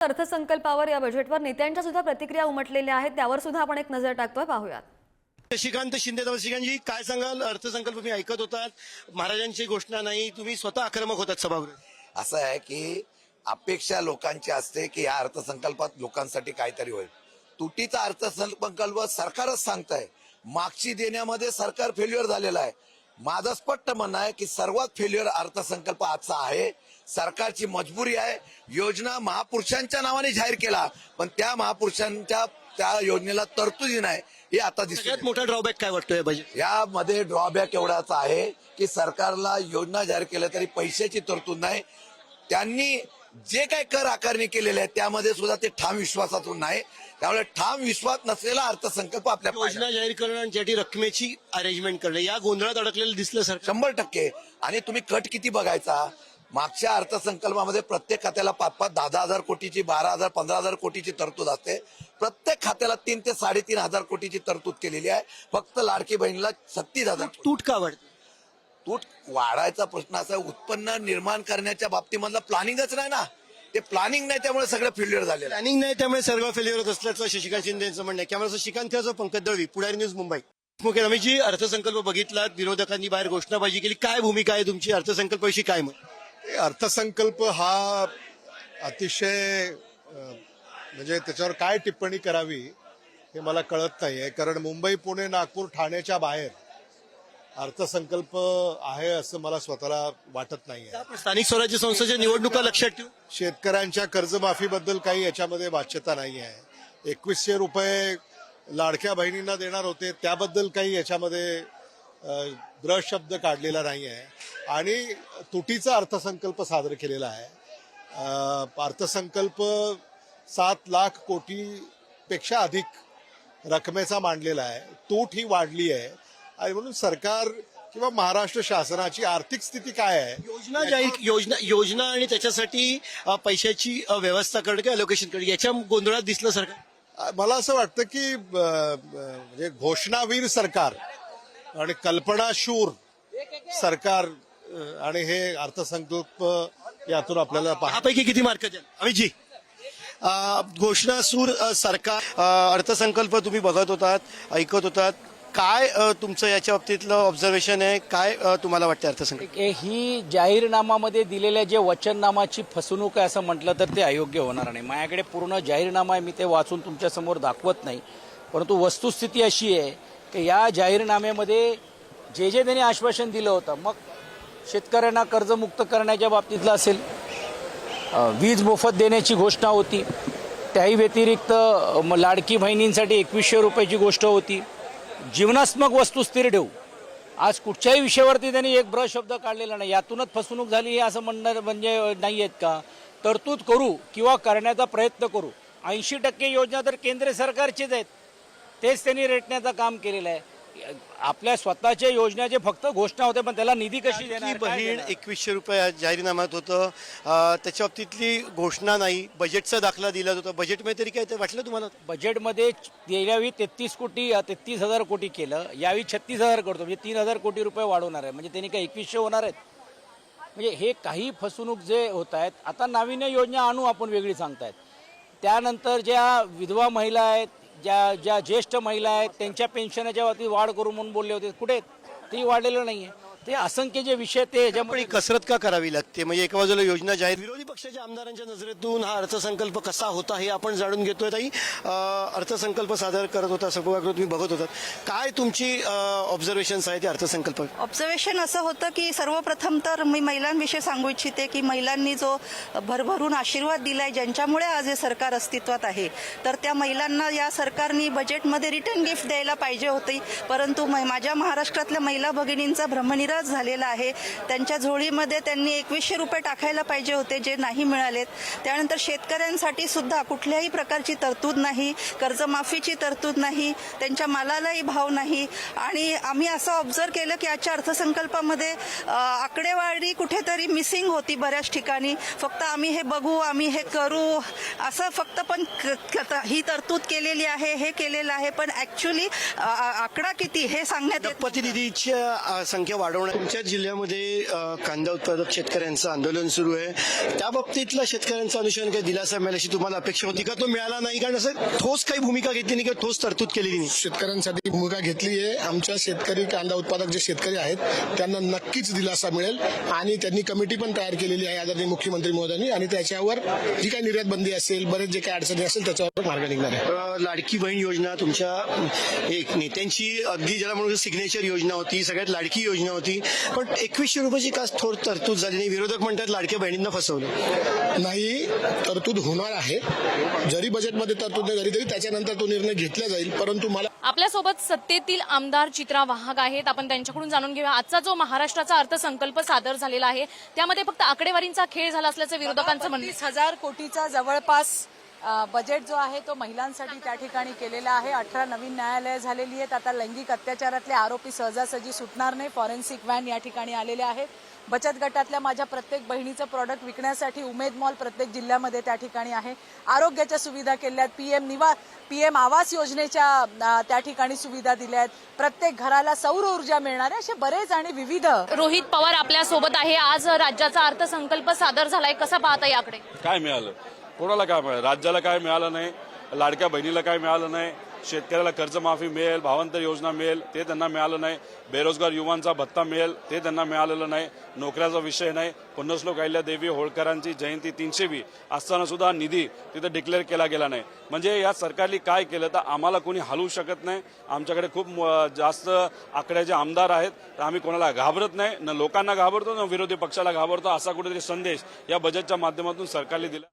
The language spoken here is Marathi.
अर्थसंकल्पावर या बजेटवर नेत्यांच्या सुद्धा प्रतिक्रिया उमटलेल्या आहेत, त्यावर सुद्धा आपण एक नजर टाकतोय, पाहूयात. शशिकांत शिंदे, शशिकांतजी काय सांगाल? अर्थसंकल्प तुम्ही ऐकत होतात, महाराजांची घोषणा नाही, तुम्ही स्वतः आक्रमक होतात सभागृहात. असं आहे की अपेक्षा लोकांची असते की या अर्थसंकल्पात लोकांसाठी काहीतरी होईल. तुटीचा अर्थसंकल्प सरकारच सांगताय, मागची देण्यामध्ये सरकार फेल्युअर झालेलं आहे. माझं स्पष्ट म्हणणं आहे की सर्वात फेल्युअर अर्थसंकल्प आजचा आहे. सरकारची मजबुरी आहे. योजना महापुरुषांच्या नावाने जाहीर केला, पण त्या महापुरुषांच्या त्या योजनेला तरतुदी नाही, हे आता दिसत. सगळ्यात मोठा ड्रॉबॅक काय वाटतोय बजेट? यामध्ये ड्रॉबॅक एवढाच आहे की सरकारला योजना जाहीर केल्या तरी पैशाची तरतूद नाही. त्यांनी जे काही कर आकारणी केलेले आहे त्यामध्ये सुद्धा ते ठाम विश्वासातून नाही. त्यामुळे ठाम विश्वास नसलेला अर्थसंकल्प आपल्या योजना जाहीर करणं आणि ज्याठी रकमेची अरेंजमेंट करणं या गोंधळात अडकलेलं दिसलं सर. 100%. आणि तुम्ही कट किती बघायचा? मागच्या अर्थसंकल्पामध्ये प्रत्येक खात्याला 5-5, 10-10 हजार कोटीची, 12,000, 15,000 कोटीची तरतूद असते. प्रत्येक खात्याला 3 ते 3.5 हजार कोटीची तरतूद केलेली आहे. फक्त लाडकी बहिणीला 36,000. तूट का वाढते? तूट वाढायचा प्रश्न असा आहे, उत्पन्न निर्माण करण्याच्या बाबतीमधलं प्लॅनिंगच नाही ना. ते प्लॅनिंग नाही, त्यामुळे सगळं फेल्युअर झालेलं आहे. प्लॅनिंग नाही, त्यामुळे सर्व फेल्युअर होत असल्याचं शशिकांत शिंदे यांचं म्हणणं आहे. कॅमेरा शशिकांत, पंकज दळवी, पुढारी न्यूज, मुंबई. मुख्य रमेशजी, अर्थसंकल्प बघितलात, विरोधकांनी बाहेर घोषणाबाजी केली, काय भूमिका आहे तुमची अर्थसंकल्पाविषयी? काय मत? अर्थसंकल्प हा अतिशय म्हणजे त्याच्यावर काय टिप्पणी करावी हे मला कळत नाहीये. कारण मुंबई, पुणे, नागपूर, ठाण्याच्या बाहेर अर्थसंकल्प आहे असं मला स्वतःला वाटत नाहीये. स्थानिक स्वराज्य संस्थेच्या निवडणुका लक्षात ठेवून शेतकऱ्यांच्या कर्जमाफीबद्दल काही याच्यामध्ये वाच्यता नाही आहे. 2100 रुपये लाडक्या बहिणींना देणार होते, त्याबद्दल काही याच्यामध्ये ब्रश शब्द काढलेला नाही आहे. आणि तुटीचा अर्थसंकल्प सादर केलेला आहे. अर्थसंकल्प 7 लाख कोटीपेक्षा अधिक रकमेचा मांडलेला आहे. तूट ही वाढली आहे आणि म्हणून सरकार किंवा महाराष्ट्र शासनाची आर्थिक स्थिती काय आहे? योजना जाहीर योजना आणि त्याच्यासाठी पैशाची व्यवस्था करणं किंवा अलोकेशन करणं याच्या गोंधळात दिसलं सरकार. मला असं वाटतं की म्हणजे घोषणावीर सरकार आणि कल्पनाशूर सरकार आणि हे अर्थसंकल्प यातून आपल्याला यापैकी किती मार्क द्याल अमितजी? घोषणासूर सरकार, अर्थसंकल्प तुम्ही बघत होतात, ऐकत होतात, काय तुमचं याच्या बाबतीतलं ऑब्झर्वेशन आहे? काय तुम्हाला वाटतं अर्थसंकल्प? ही जाहीरनामामध्ये दिलेल्या जे वचननामाची फसवणूक आहे असं म्हटलं तर ते अयोग्य होणार नाही. माझ्याकडे पूर्ण जाहीरनामा आहे, मी ते वाचून तुमच्या समोर दाखवत नाही. परंतु वस्तुस्थिती अशी आहे की या जाहीरनाम्यामध्ये जे त्यांनी आश्वासन दिलं होतं, मग शेतकऱ्यांना कर्जमुक्त करण्याच्या बाबतीतलं असेल, वीज मोफत देण्याची घोषणा होती, त्याही व्यतिरिक्त लाडकी बहिणींसाठी 2100 रुपयाची गोष्ट होती, जीवनात्मक वस्तू स्थिर ठेवू. आज कुठच्याही विषयावरती त्यांनी एक ब्रश शब्द काढलेला नाही. यातूनच फसवणूक झाली हे असं म्हणणार म्हणजे नाही आहेत का? तरतूद करू किंवा करण्याचा प्रयत्न करू. 80% योजना तर केंद्र सरकारचीच आहेत, तेच त्यांनी रेटण्याचं काम केलेलं आहे. आपल्या स्वतःच्या योजनेचे फक्त घोषणा होते, पण त्याला निधी कशी देणार? बहीण 2100 रुपये जाहीरनाम्यात होतं, त्याच्या बाबतीतली घोषणा नाही. बजेटचा दाखला दिला होता. बजेटमध्ये तरी काय ते वाटलं तुम्हाला? बजेटमध्ये गेल्यावेळी 33,000 कोटी केलं, यावेळी 36,000 करतो, म्हणजे 3,000 कोटी रुपये वाढवणार आहे. म्हणजे त्यांनी काय 2100 होणार आहेत? म्हणजे हे काही फसवणूक जे होत आहेत. आता नाविन्य योजना आणू आपण, वेगळी सांगतायत. त्यानंतर ज्या विधवा महिला आहेत, ज्या ज्येष्ठ महिला आहेत, त्यांच्या पेन्शनच्या बाबतीत वाढ करू म्हणून बोलले होते, कुठे ते वाढलेलं नाहीये. ते असंख्य जे विषय ते ह्याच्यामुळे कसरत का करावी लागते? म्हणजे एका बाजूला योजना जाहीर, विरोधी पक्षाच्या आमदारांच्या नजरेतून हा अर्थसंकल्प कसा होता हे आपण जाणून घेतोय. ताई, अर्थसंकल्प सादर करत होता, सभागृहात तुम्ही बघत होतात, काय तुमची ऑब्झर्वेशन्स आहेत या अर्थसंकल्प? ऑब्झर्वेशन असं होतं की सर्वप्रथम तर मी महिलांविषयी सांगू इच्छिते की महिलांनी जो भरभरून आशीर्वाद दिलाय, ज्यांच्यामुळे आज हे सरकार अस्तित्वात आहे, तर त्या महिलांना या सरकारने बजेटमध्ये रिटर्न गिफ्ट द्यायला पाहिजे होती. परंतु माझ्या महाराष्ट्रातल्या महिला भगिनींचा भ्रमनिरास झालेला आहे. त्यांच्या झोळीमध्ये त्यांनी 2100 रुपये टाकायला पाहिजे होते, जे नाही मिळालेत. त्यानंतर शेतकऱ्यांसाठी सुद्धा कुठल्याही प्रकारची तरतूद नाही, कर्जमाफीची तरतूद नाही, त्यांच्या मालालाही भाव नाही. आणि आम्ही असं ऑब्झर्व केलं की आजच्या अर्थसंकल्पामध्ये आकडेवारी कुठेतरी मिसिंग होती बऱ्याच ठिकाणी. फक्त आम्ही हे बघू, आम्ही हे करू असं फक्त, पण ही तरतूद केलेली आहे, हे केलेलं आहे, पण ऍक्च्युली आकडा किती हे सांगण्यात प्रतिनिधीची संख्या वाढवण्यात वाढवणार. तुमच्याच जिल्ह्यामध्ये कांदा उत्पादक शेतकऱ्यांचं आंदोलन सुरू आहे. त्या बाबतीतला शेतकऱ्यांचा अनुषंगाने काही दिलासा मिळेल अशी तुम्हाला अपेक्षा होती का? तो मिळाला नाही, कारण असं ठोस काही भूमिका घेतली नाही किंवा ठोस तरतूद केलेली नाही. शेतकऱ्यांसाठी भूमिका घेतली आहे. आमच्या शेतकरी कांदा उत्पादक जे शेतकरी आहेत त्यांना नक्कीच दिलासा मिळेल आणि त्यांनी कमिटी पण तयार केलेली आहे आदरणीय मुख्यमंत्री महोदयांनी आणि त्याच्यावर जी काही निर्यात बंदी असेल, बरेच जे काही अडचणी असेल त्याच्यावर मार्ग निघणार आहे. लाडकी बहीण योजना तुमच्या एक नेत्यांची अगदी ज्याला म्हणून सिग्नेचर योजना होती, सगळ्यात लाडकी योजना होती, पण 2100 रुपयाची का थोड तरतूद झाली नाही? विरोधक म्हणतात लाडक्या बहिणींना फसवलं. नाही, तरतूद होणार आहे. जरी बजेटमध्ये तरतूद नाही झाली तरी त्याच्यानंतर तो निर्णय घेतला जाईल. परंतु मला आपल्यासोबत सत्तेतील आमदार चित्रा वाहक आहेत. आपण त्यांच्याकडून जाणून घेऊया आजचा जो महाराष्ट्राचा अर्थसंकल्प सादर झालेला आहे त्यामध्ये फक्त आकडेवारींचा खेळ झाला असल्याचं विरोधकांचं म्हणणं आहे. 30,000 कोटीचा जवळपास बजेट जो आहे तो महिलांसाठी त्या ठिकाणी केलेला आहे. 18 नवीन न्यायालय झालेली आहेत. आता लैंगिक अत्याचारातले आरोपी सहजासहजी सुटणार नाही. फॉरेन्सिक व्हॅन या ठिकाणी आलेल्या आहेत. बचत गटातल्या माझ्या प्रत्येक बहिणीचं प्रॉडक्ट विकण्यासाठी उमेद मॉल प्रत्येक जिल्ह्यामध्ये त्या ठिकाणी आहे. आरोग्याच्या सुविधा केल्या आहेत. पीएम आवास योजनेच्या त्या ठिकाणी सुविधा दिल्या आहेत. प्रत्येक घराला सौर ऊर्जा मिळणार आहे. असे बरेच आणि विविध. रोहित पवार आपल्या सोबत आहे. आज राज्याचा अर्थसंकल्प सादर झालाय, कसा पाहता याकडे? काय मिळालं? कोणाला काय मिळालं? राज्याला काय मिळालं नाही, लाडक्या बहिणीला काय मिळालं नाही, शेतकऱ्याला कर्जमाफी मिळेल, भावांतर योजना मिळेल ते त्यांना मिळालं नाही, बेरोजगार युवांचा भत्ता मिळेल ते त्यांना मिळालेलं नाही, नोकऱ्याचा विषय नाही. पुण्यश्लोक अहिल्यादेवी होळकरांची जयंती 300वी असताना सुद्धा निधी तिथे डिक्लेअर केला गेला नाही. म्हणजे या सरकारने काय केलं तर आम्हाला कोणी हलवू शकत नाही. आमच्याकडे खूप जास्त आकड्याचे आमदार आहेत, तर आम्ही कोणाला घाबरत नाही, न लोकांना घाबरतो न विरोधी पक्षाला घाबरतो, असा कुठेतरी संदेश या बजेटच्या माध्यमातून सरकारने दिला.